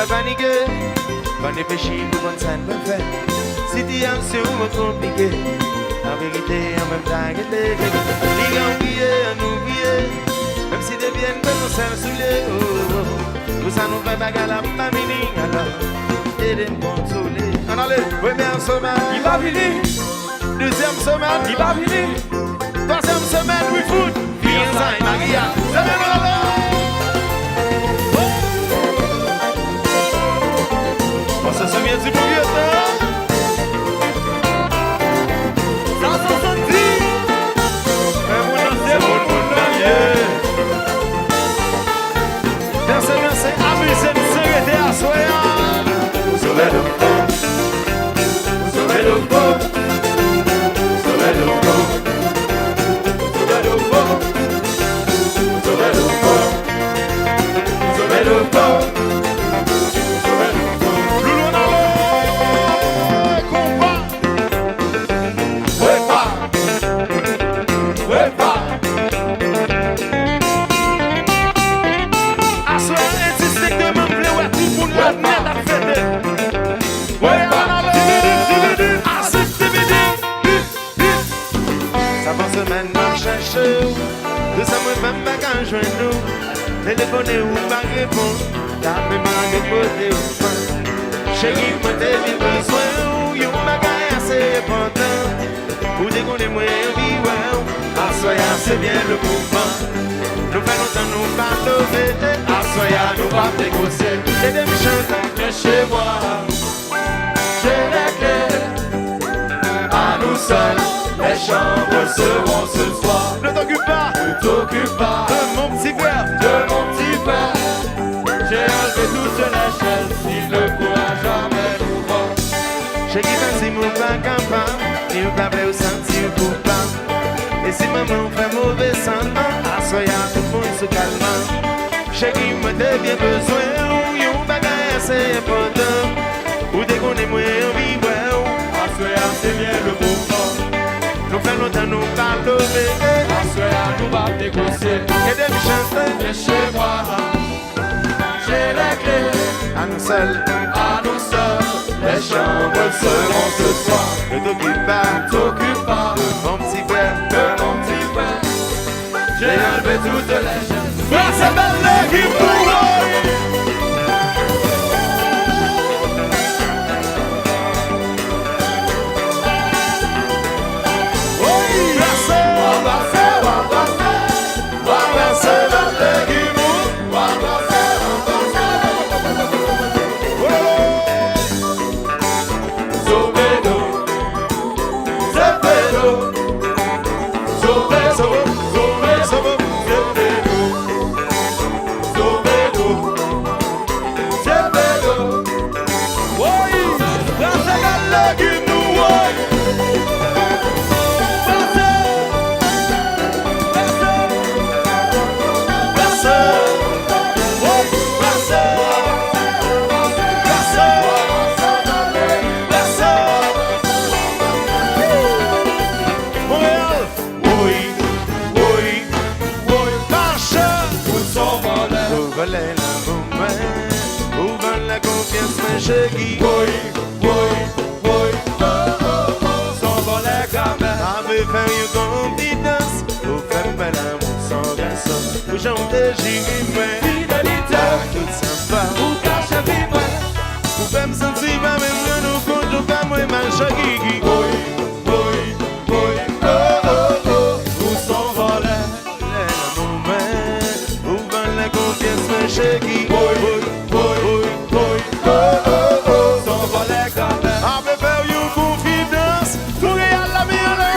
pas paniquer, pas réfléchir pour ça ne peut faire. Situation compliquée, la vérité en même temps que les gens oubliés, nous oubliés, même si des biens peuvent nous faire saouler. Tout ça nous fait bagarre la famille, alors aidez nous consoler. On allait, première semaine, il va venir. Deuxième semaine, il va venir. Troisième semaine, we food. Fiançailles, Maria, ça vient de là. On se souvient du propriétaire. Téléphonez ou pas répondre, la même année côté ou pas. Chérie, moi t'es bien besoin, ou yon bagaille assez important. Pour déconner moi en vie, ouais. Assoya, c'est bien le mouvement. Nous fait longtemps nous pas lever, assoya, nous pas négocier. Et des chantants, viens chez moi. J'ai les clés, à nous seuls, les chambres seront ce soir. Ne t'occupe pas, de mon petit frère, j'ai enlevé toute la chaise, il ne pourra jamais nous voir. J'ai quitté si mon pas capable, il ne va pas sentir coupable. Et si maman fait mauvais sang, à soya tout le monde se calme. J'ai qui me bien besoin, ou yon bagaille assez important. Ou déconner moi en vie, à soya c'est bien le mouvement. Nous fait longtemps nous pas lever, à soya nous va négocier. Et des chanteurs, viens chez moi. J'ai les clés, à nous seuls, les chambres seront ce soir. Ne t'occupe pas, de mon petit frère, j'ai enlevé toutes les choses. C'est belle qui pourrait. Chante j'y fidélité, tout sympa, ou cache vivre, ou fait me sentir pas même nous compte pas moi mal chagui. Où s'envolait les moments, où va la confiance me chagui. S'envolait quand même. Avec faire une confidence, pour réal la vie en l'air.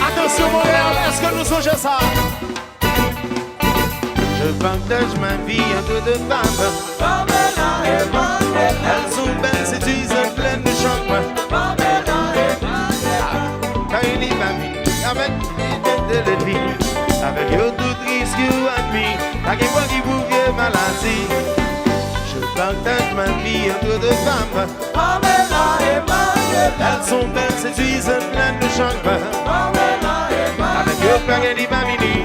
Attention Montréal, est-ce que nous songez ça? Je partage ma vie entre deux femmes. Pamela et Mandela. Elles sont belles, séduisantes, pleines de charme. Pamela et Mandela. Quand il y va vie, avec de vie, avec eux tout risque admis, avec moi qui bouge maladie. Je partage ma vie entre deux femmes. Pamela et Mandela. Elles sont belles, séduisantes, pleines de charme. Pamela et Mandela. Avec eux, quand il y va venir,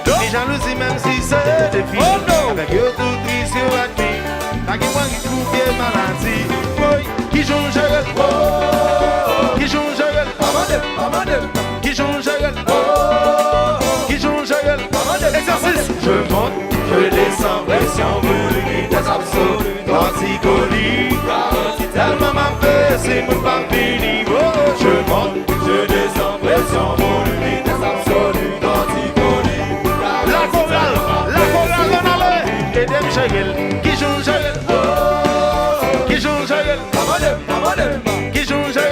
les jalousies même si c'est des filles. Avec eux tout risque admis, avec moi qui bouge maladie. Oui, qui joue un jeu, qui joue un jeu. Qui joue un jeu, qui joue un jeu. Exercice. Je monte, je descends, pression voulue, vitesse absolue, anticolie. Tellement m'a fait, c'est mon pas fini. Je monte, je descends, pression voulue, vitesse absolue, anticolie. La chorale, on allait. Et des Michel, qui joue un jeu, qui joue un jeu, qui joue un jeu.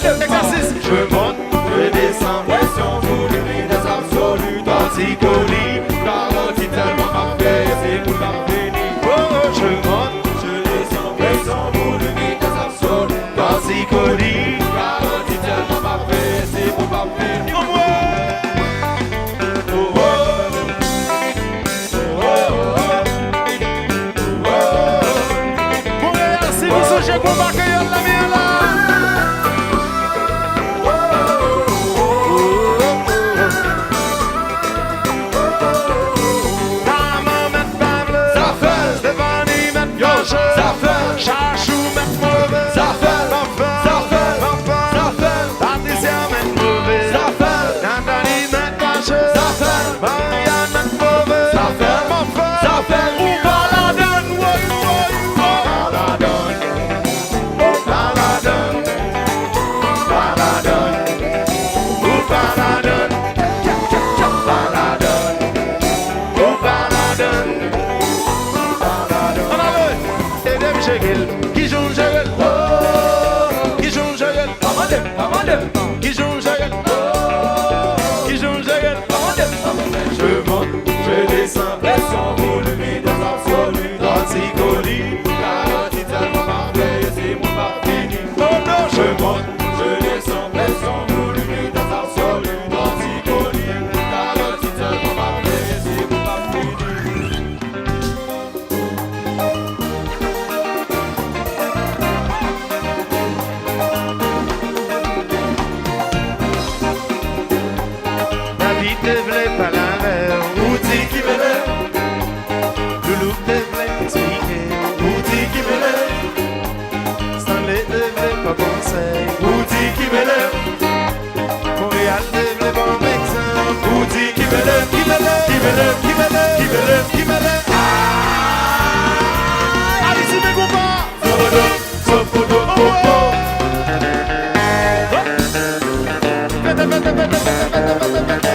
Exercice. Je monte, je descends, pression voulue, vitesse absolue, anticolie. Garantie tellement parfait, c'est pour la finir. Oh, je monte, je descends, pression voulue, vitesse absolue, anticolie. Garantie tellement parfait, c'est pour la finir. Oh, oh, oh, oh, oh. Montréal, si vous songez qu'on va accueillir la mienne là. Chachou met mauvais, ça fait, Patricia met mauvais, Nathalie met fâcheux, Marianne met mauvais, ça fait, ou baladonne, qui joue un jeu, qui joue un jeu, qui joue un jeu, qui joue un jeu. Je monte, je descends, pression voulue, vitesse absolue, anticolie. Garantie tellement parfait, c'est mon pas fini. Oh non, je monte, je descends, pression voulue, vitesse absolue, anticolie. Garantie tellement parfait, c'est mon pas fini. Te v'lait pas la mer, où t'es qui me lève? Loulou te v'lait t'expliquer, où t'es qui me lève? Stanley te v'lait pas conseil, où t'es qui me lève? Montréal te v'lait bon exemple, où t'es qui me lève? Qui me lève? Qui me lève? Qui me lève? Qui me lève? Qui me lève? Allez, si mes copains! Sopodo, sopodo, popo. Vete, vete, vete, vete, vete, vete, vete.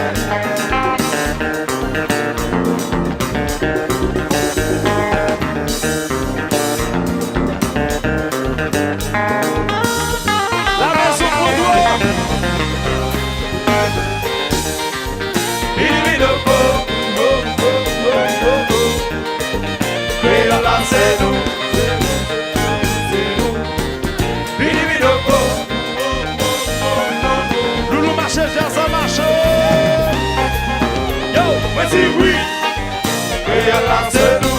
C'est nous, Loulou marche, ça marche. Yo, vas-y, oui. Et là, c'est nous.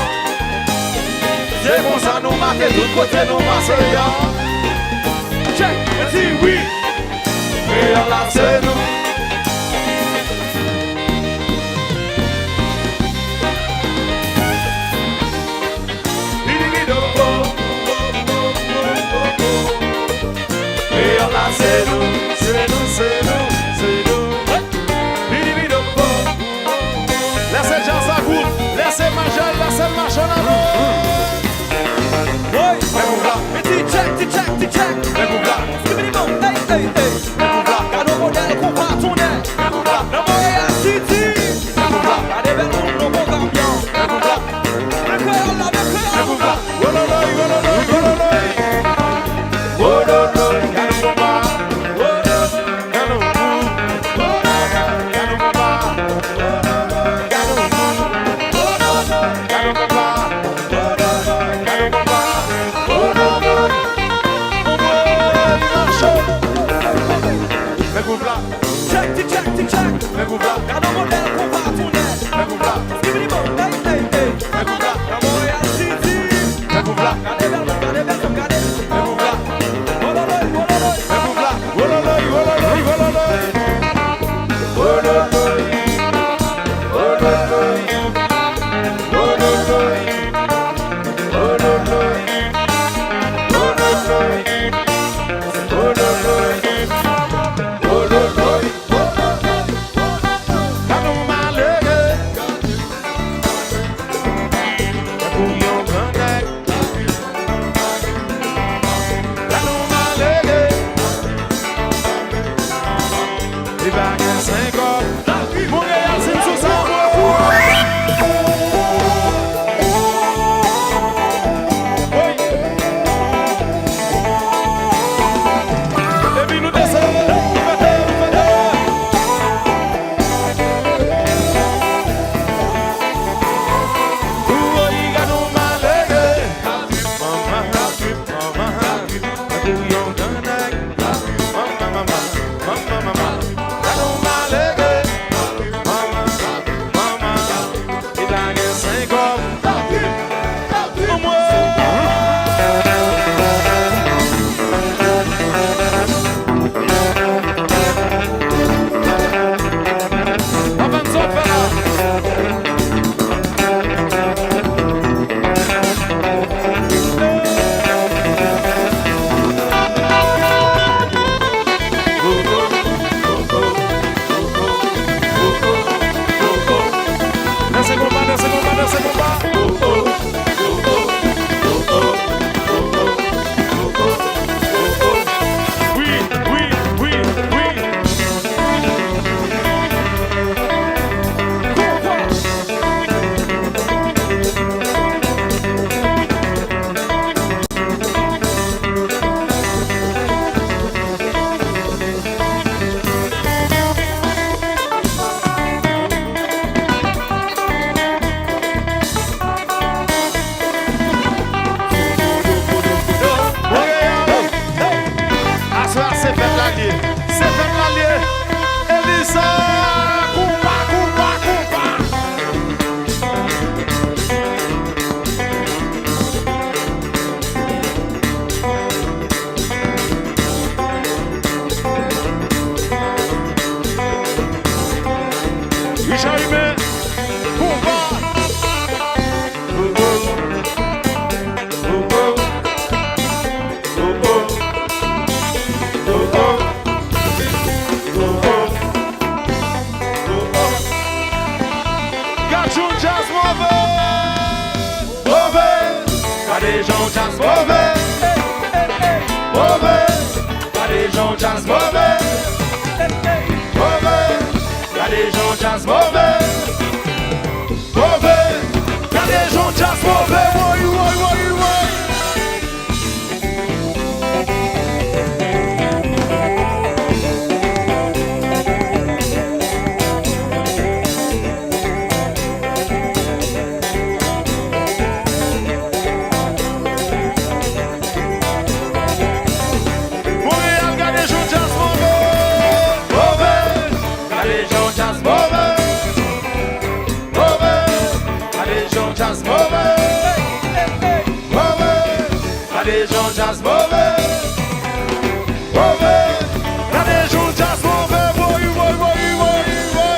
C'est bon, ça nous marque tout côté, nous Marseillais. Check, vas-y, oui. Et là, c'est nous. C'est nous, c'est nous, c'est nous, c'est nous. Laissez Jean ça coule, laissez manger, laissez marcher en avant. Oui, check. Hey, hey, hey. Car nos modèles qu'on va tourner. Fais groupe là. Check, tic, check, tic, check. Fais groupe là. Garde un modèle qu'on va tourner. Fais groupe là. Skibidi bon, hey, hey, hey. Fais groupe là. La Montréal City. Fais groupe là. Gardez vers nous, gardez vers nous, gardez. Fais groupe là. Wololoy, wololoy. Fais groupe là. Wololoy, wololoy, wololoy. Wololoy. Wololoy. Wololoy. Wololoy. Wololoy. Wololoy. Wololoy. Canon malheureux. La bouillon grandec. Canon malheureux. Les baguettes 5 ans. Montréal, c'est sous ça. Et puis nous descendons. Les gens jazz mauvais, mauvais. Y'a des gens jazz mauvais, mauvais. Y'a des gens jazz mauvais, mauvais. Y'a des gens jazz mauvais, oui, oui, oui, oui. Jazz mauvais, mauvais. Y'a des gens jazz mauvais, mauvais. Y'a des gens jazz mauvais, oui, oui, oui, oui, oui.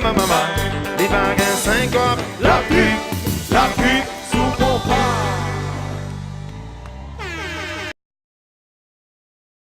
Maman, les baguettes 5 ans, la